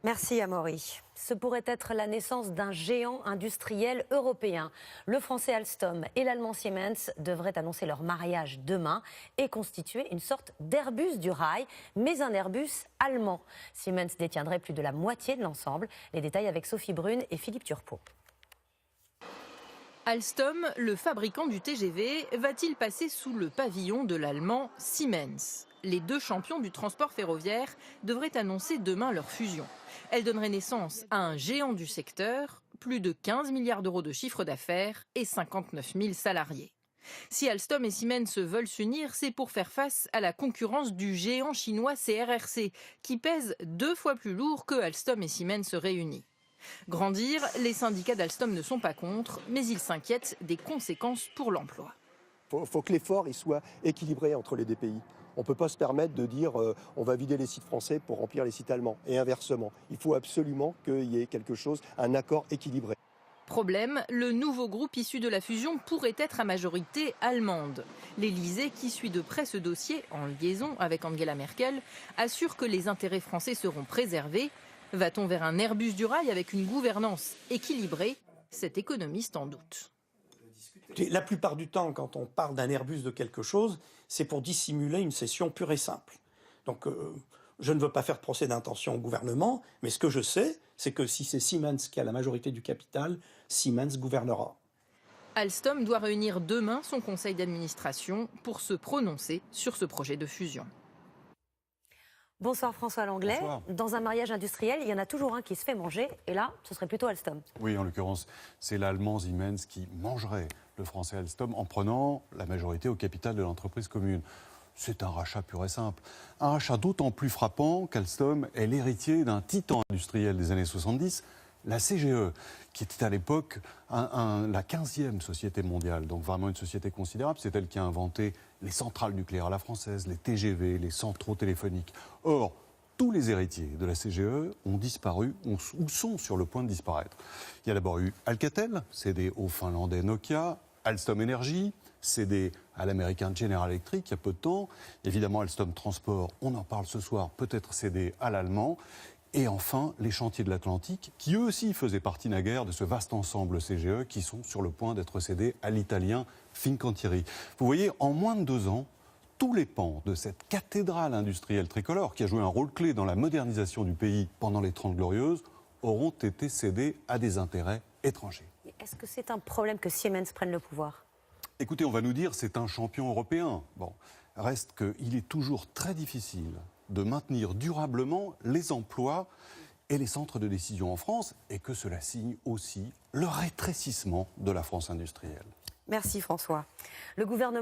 Merci Amaury. Ce pourrait être la naissance d'un géant industriel européen. Le français Alstom et l'allemand Siemens devraient annoncer leur mariage demain et constituer une sorte d'Airbus du rail, mais un Airbus allemand. Siemens détiendrait plus de la moitié de l'ensemble. Les détails avec Sophie Brune et Philippe Turpot. Alstom, le fabricant du TGV, va-t-il passer sous le pavillon de l'allemand Siemens ? Les deux champions du transport ferroviaire devraient annoncer demain leur fusion. Elle donnerait naissance à un géant du secteur, plus de 15 milliards d'euros de chiffre d'affaires et 59 000 salariés. Si Alstom et Siemens veulent s'unir, c'est pour faire face à la concurrence du géant chinois CRRC, qui pèse 2 fois plus lourd que Alstom et Siemens réunis. Grandir, les syndicats d'Alstom ne sont pas contre, mais ils s'inquiètent des conséquences pour l'emploi. Il faut que l'effort soit équilibré entre les deux pays. On ne peut pas se permettre de dire on va vider les sites français pour remplir les sites allemands. Et inversement, il faut absolument qu'il y ait quelque chose, un accord équilibré. Problème, le nouveau groupe issu de la fusion pourrait être à majorité allemande. L'Élysée, qui suit de près ce dossier, en liaison avec Angela Merkel, assure que les intérêts français seront préservés. Va-t-on vers un Airbus du rail avec une gouvernance équilibrée ? Cet économiste en doute. La plupart du temps, quand on parle d'un Airbus de quelque chose, c'est pour dissimuler une cession pure et simple. Donc, je ne veux pas faire procès d'intention au gouvernement, mais ce que je sais, c'est que si c'est Siemens qui a la majorité du capital, Siemens gouvernera. Alstom doit réunir demain son conseil d'administration pour se prononcer sur ce projet de fusion. Bonsoir François Langlais. Bonsoir. Dans un mariage industriel, il y en a toujours un qui se fait manger, et là, ce serait plutôt Alstom. Oui, en l'occurrence, c'est l'allemand Siemens qui mangerait le français Alstom en prenant la majorité au capital de l'entreprise commune. C'est un rachat pur et simple. Un rachat d'autant plus frappant qu'Alstom est l'héritier d'un titan industriel des années 70, la CGE, qui était à l'époque la 15e société mondiale, donc vraiment une société considérable. C'est elle qui a inventé les centrales nucléaires à la française, les TGV, les centraux téléphoniques. Or, tous les héritiers de la CGE ont disparu ou sont sur le point de disparaître. Il y a d'abord eu Alcatel, cédé au finlandais Nokia, Alstom Energy, cédé à l'américain General Electric il y a peu de temps. Évidemment, Alstom Transport, on en parle ce soir, peut-être cédé à l'allemand. Et enfin, les chantiers de l'Atlantique, qui eux aussi faisaient partie naguère de ce vaste ensemble CGE, qui sont sur le point d'être cédés à l'italien Fincantieri. Vous voyez, en moins de 2 ans, tous les pans de cette cathédrale industrielle tricolore, qui a joué un rôle clé dans la modernisation du pays pendant les 30 Glorieuses, auront été cédés à des intérêts étrangers. Est-ce que c'est un problème que Siemens prenne le pouvoir ? Écoutez, on va nous dire c'est un champion européen. Bon, reste qu'il est toujours très difficile de maintenir durablement les emplois et les centres de décision en France, et que cela signe aussi le rétrécissement de la France industrielle. Merci François. Le gouvernement